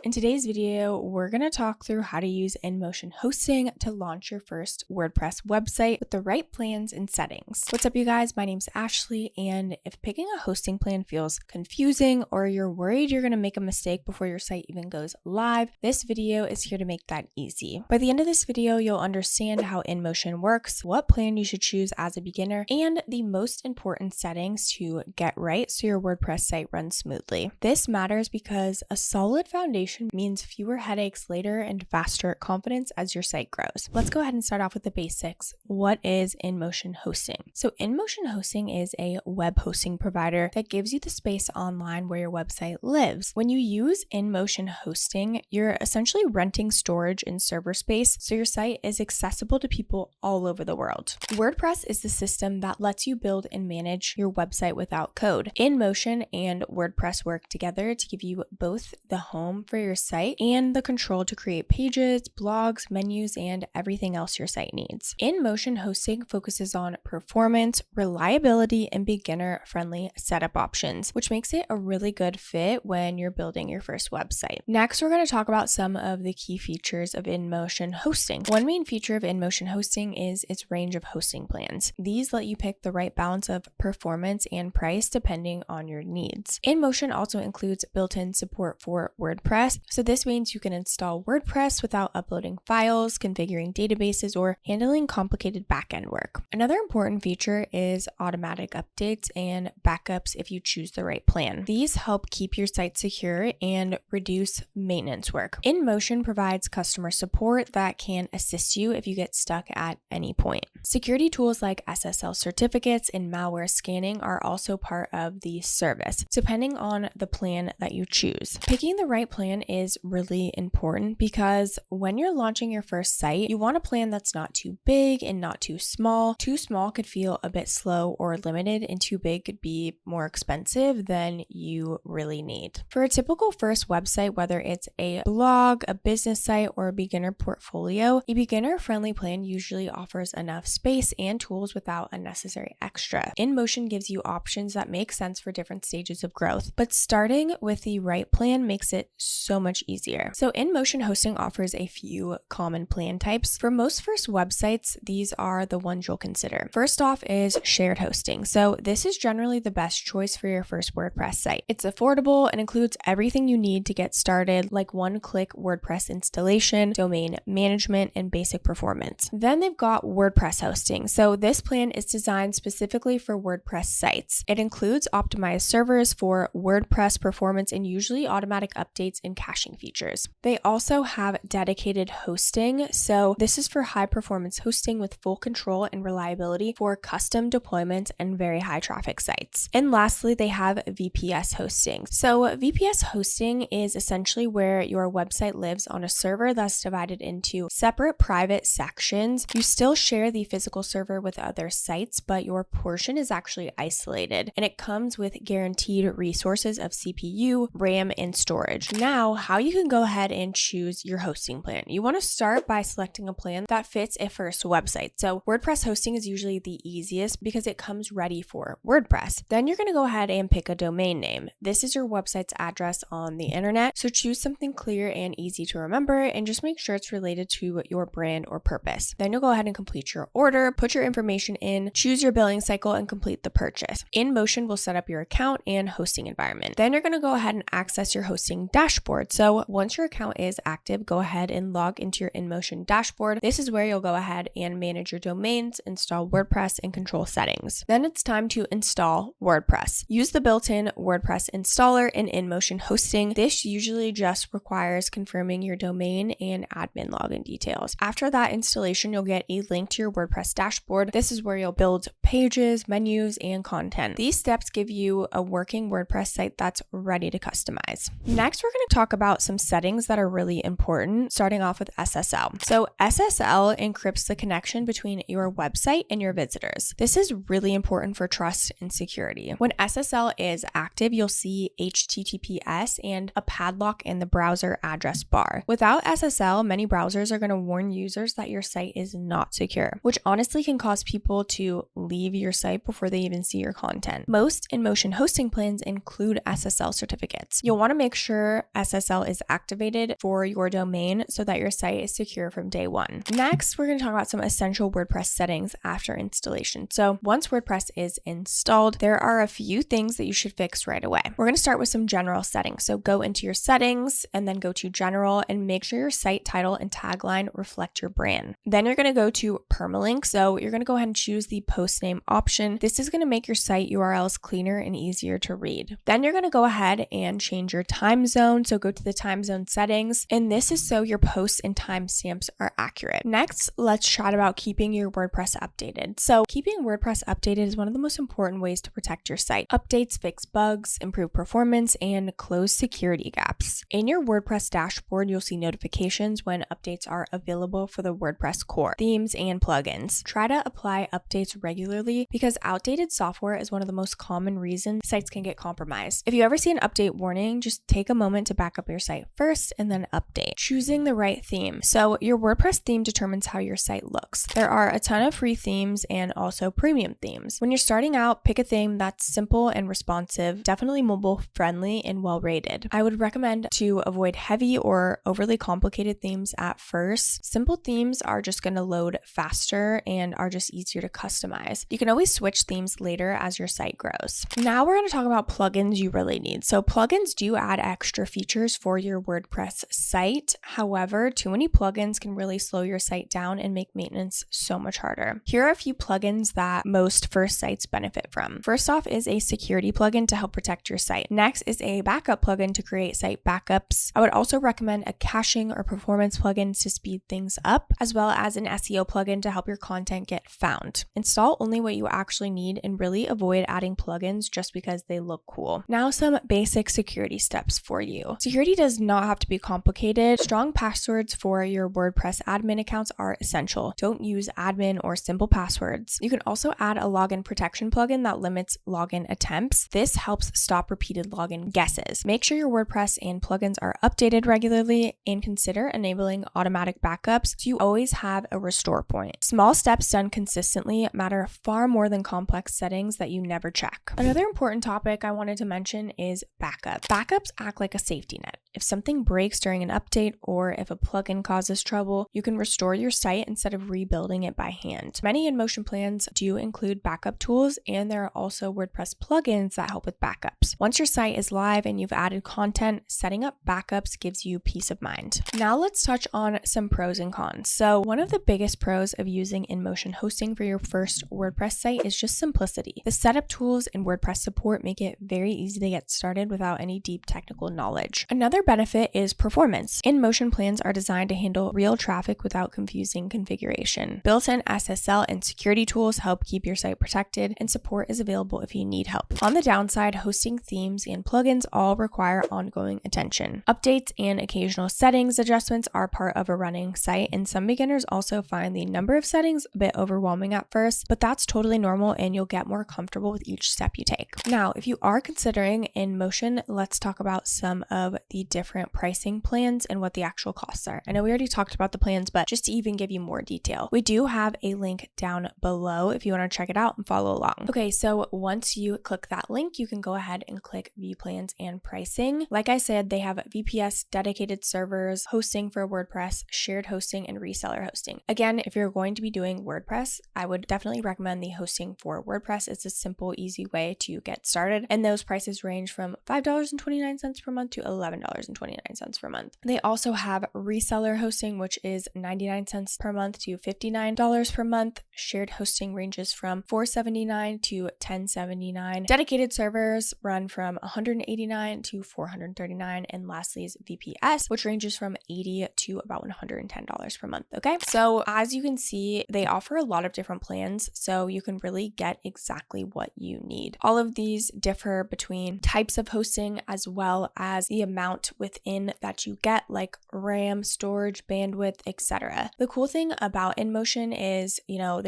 In today's video, we're going to talk through how to use InMotion Hosting to launch your first WordPress website with the right plans and settings. What's up, you guys? My name's Ashley, and if picking a hosting plan feels confusing or you're worried you're going to make a mistake before your site even goes live, this video is here to make that easy. By the end of this video, you'll understand how InMotion works, what plan you should choose as a beginner, and the most important settings to get right so your WordPress site runs smoothly. This matters because a solid foundation means fewer headaches later and faster confidence as your site grows. Let's go ahead and start off with the basics. What is InMotion Hosting? So InMotion Hosting is a web hosting provider that gives you the space online where your website lives. When you use InMotion Hosting, you're essentially renting storage and server space so your site is accessible to people all over the world. WordPress is the system that lets you build and manage your website without code. InMotion and WordPress work together to give you both the home for your site and the control to create pages, blogs, menus, and everything else your site needs. InMotion Hosting focuses on performance, reliability, and beginner-friendly setup options, which makes it a really good fit when you're building your first website. Next, we're going to talk about some of the key features of InMotion Hosting. One main feature of InMotion Hosting is its range of hosting plans. These let you pick the right balance of performance and price depending on your needs. InMotion also includes built-in support for WordPress, so this means you can install WordPress without uploading files, configuring databases, or handling complicated backend work. Another important feature is automatic updates and backups if you choose the right plan. These help keep your site secure and reduce maintenance work. InMotion provides customer support that can assist you if you get stuck at any point. Security tools like SSL certificates and malware scanning are also part of the service, depending on the plan that you choose. Picking the right plan is really important because when you're launching your first site, you want a plan that's not too big and not too small. Too small could feel a bit slow or limited, and too big could be more expensive than you really need. For a typical first website, whether it's a blog, a business site, or a beginner portfolio, a beginner-friendly plan usually offers enough space and tools without unnecessary extra. InMotion gives you options that make sense for different stages of growth, but starting with the right plan makes it so much easier. So InMotion Hosting offers a few common plan types. For most first websites, these are the ones you'll consider. First off is shared hosting. So this is generally the best choice for your first WordPress site. It's affordable and includes everything you need to get started, like one-click WordPress installation, domain management, and basic performance. Then they've got WordPress hosting. So this plan is designed specifically for WordPress sites. It includes optimized servers for WordPress performance and usually automatic updates and caching features. They also have dedicated hosting. So this is for high performance hosting with full control and reliability for custom deployments and very high traffic sites. And lastly, they have VPS hosting. So VPS hosting is essentially where your website lives on a server that's divided into separate private sections. You still share the physical server with other sites, but your portion is actually isolated, and it comes with guaranteed resources of CPU, RAM, and storage. Now, how you can go ahead and choose your hosting plan. You want to start by selecting a plan that fits a first website. So WordPress hosting is usually the easiest because it comes ready for WordPress. Then you're going to go ahead and pick a domain name. This is your website's address on the internet, so choose something clear and easy to remember and just make sure it's related to your brand or purpose. Then you'll go ahead and complete your order, put your information in, choose your billing cycle, and complete the purchase. InMotion will set up your account and hosting environment. Then you're going to go ahead and access your hosting dashboard. So once your account is active, go ahead and log into your InMotion dashboard. This is where you'll go ahead and manage your domains, install WordPress, and control settings. Then it's time to install WordPress. Use the built-in WordPress installer in InMotion Hosting. This usually just requires confirming your domain and admin login details. After that installation, you'll get a link to your WordPress dashboard. This is where you'll build pages, menus, and content. These steps give you a working WordPress site that's ready to customize. Next, we're going to talk about some settings that are really important, starting off with SSL. So SSL encrypts the connection between your website and your visitors. This is really important for trust and security. When SSL is active, you'll see HTTPS and a padlock in the browser address bar. Without SSL, many browsers are going to warn users that your site is not secure, which which honestly can cause people to leave your site before they even see your content. Most InMotion hosting plans include SSL certificates. You'll want to make sure SSL is activated for your domain so that your site is secure from day one. Next, we're going to talk about some essential WordPress settings after installation. So once WordPress is installed, there are a few things that you should fix right away. We're going to start with some general settings. So go into your settings and then go to general and make sure your site title and tagline reflect your brand. Then you're going to go to permalink. So you're going to go ahead and choose the post name option. This is going to make your site URLs cleaner and easier to read. Then you're going to go ahead and change your time zone. So go to the time zone settings, and this is so your posts and timestamps are accurate. Next, let's chat about keeping your WordPress updated. So keeping WordPress updated is one of the most important ways to protect your site. Updates fix bugs, improve performance, and close security gaps. In your WordPress dashboard, you'll see notifications when updates are available for the WordPress core, themes, and plugins. Try to apply updates regularly because outdated software is one of the most common reasons sites can get compromised. If you ever see an update warning, just take a moment to back up your site first and then update. Choosing the right theme. So your WordPress theme determines how your site looks. There are a ton of free themes and also premium themes. When you're starting out, pick a theme that's simple and responsive, definitely mobile friendly and well rated. I would recommend to avoid heavy or overly complicated themes at first. Simple themes are just going to load faster and are just easier to customize. You can always switch themes later as your site grows. Now we're going to talk about plugins you really need. So plugins do add extra features for your WordPress site. However, too many plugins can really slow your site down and make maintenance so much harder. Here are a few plugins that most first sites benefit from. First off is a security plugin to help protect your site. Next is a backup plugin to create site backups. I would also recommend a caching or performance plugin to speed things up, as well as an SEO plugin to help your content get found. Install only what you actually need and really avoid adding plugins just because they look cool. Now some basic security steps for you. Security does not have to be complicated. Strong passwords for your WordPress admin accounts are essential. Don't use admin or simple passwords. You can also add a login protection plugin that limits login attempts. This helps stop repeated login guesses. Make sure your WordPress and plugins are updated regularly and consider enabling automatic backups so you always have a restore point. Small steps done consistently matter far more than complex settings that you never check. Another important topic I wanted to mention is backup. Backups act like a safety net. If something breaks during an update or if a plugin causes trouble, you can restore your site instead of rebuilding it by hand. Many InMotion plans do include backup tools, and there are also WordPress plugins that help with backups. Once your site is live and you've added content, setting up backups gives you peace of mind. Now let's touch on some pros and cons. So one of the biggest pros of using InMotion hosting for your first WordPress site is just simplicity. The setup tools and WordPress support make it very easy to get started without any deep technical knowledge. Another benefit is performance. InMotion plans are designed to handle real traffic without confusing configuration. Built-in SSL and security tools help keep your site protected, and support is available if you need help. On the downside, hosting themes and plugins all require ongoing attention. Updates and occasional settings adjustments are part of a running site, and some beginners also find the number of settings a bit overwhelming at first, but that's totally normal and you'll get more comfortable with each step you take. Now, if you are considering InMotion, let's talk about some of the different pricing plans and what the actual costs are. I know we already talked about the plans, but just to even give you more detail, we do have a link down below if you want to check it out and follow along. Okay, so once you click that link, you can go ahead and click view plans and pricing. Like I said, they have VPS, dedicated servers, hosting for WordPress, shared hosting, and reseller hosting. Again, if you're going to be doing WordPress, I would definitely recommend the hosting for WordPress. It's a simple, easy way to get started, and those prices range from $5.29 per month to $11.29 per month. They also have reseller hosting, which is 99 cents per month to $59 per month. Shared hosting ranges from $4.79 to $10.79. Dedicated servers run from $189 to $439, and lastly is VPS, which ranges from $80 to about $110 per month. Okay, so as you can see, they offer a lot of different plans, so you can really get exactly what you need. All of these differ between types of hosting as well as the amount within that you get, like RAM, storage, bandwidth, etc. The cool thing about InMotion is,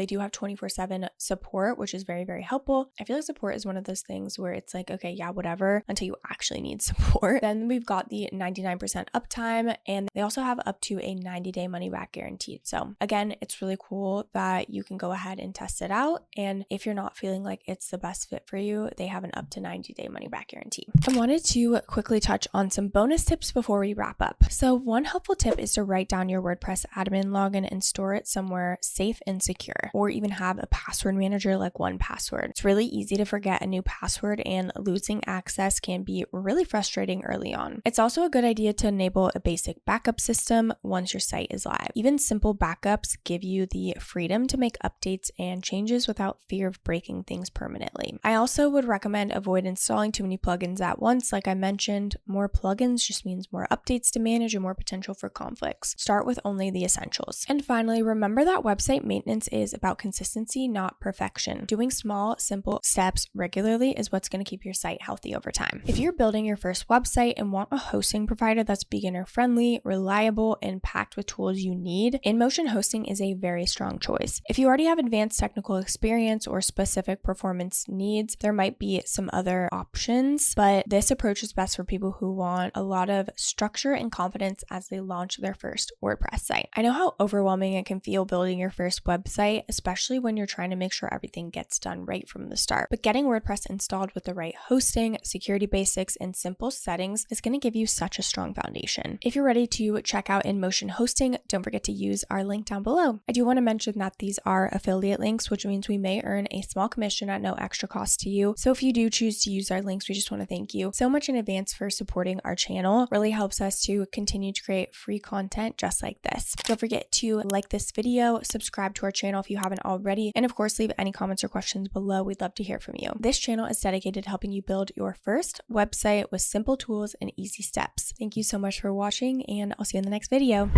they do have 24/7 support, which is very, very helpful. I feel like support is one of those things where it's like, okay, yeah, whatever, until you actually need support. Then we've got the 99% uptime, and they also have up to a 90-day money back guaranteed. So again, it's really cool tool that you can go ahead and test it out. And if you're not feeling like it's the best fit for you, they have an up to 90-day money back guarantee. I wanted to quickly touch on some bonus tips before we wrap up. So one helpful tip is to write down your WordPress admin login and store it somewhere safe and secure, or even have a password manager like 1Password. It's really easy to forget a new password, and losing access can be really frustrating early on. It's also a good idea to enable a basic backup system once your site is live. Even simple backups give you the freedom to make updates and changes without fear of breaking things permanently. I also would recommend avoid installing too many plugins at once. Like I mentioned, more plugins just means more updates to manage and more potential for conflicts. Start with only the essentials. And finally, remember that website maintenance is about consistency, not perfection. Doing small, simple steps regularly is what's going to keep your site healthy over time. If you're building your first website and want a hosting provider that's beginner friendly, reliable, and packed with tools you need, InMotion Hosting is a very strong choice. If you already have advanced technical experience or specific performance needs, there might be some other options, but this approach is best for people who want a lot of structure and confidence as they launch their first WordPress site. I know how overwhelming it can feel building your first website, especially when you're trying to make sure everything gets done right from the start. But getting WordPress installed with the right hosting, security basics, and simple settings is going to give you such a strong foundation. If you're ready to check out InMotion Hosting, don't forget to use our link down below. I do want to mention that these are affiliate links, which means we may earn a small commission at no extra cost to you. So if you do choose to use our links, we just want to thank you so much in advance for supporting our channel. It really helps us to continue to create free content just like this. Don't forget to like this video, subscribe to our channel if you haven't already, and of course, leave any comments or questions below. We'd love to hear from you. This channel is dedicated to helping you build your first website with simple tools and easy steps. Thank you so much for watching, and I'll see you in the next video.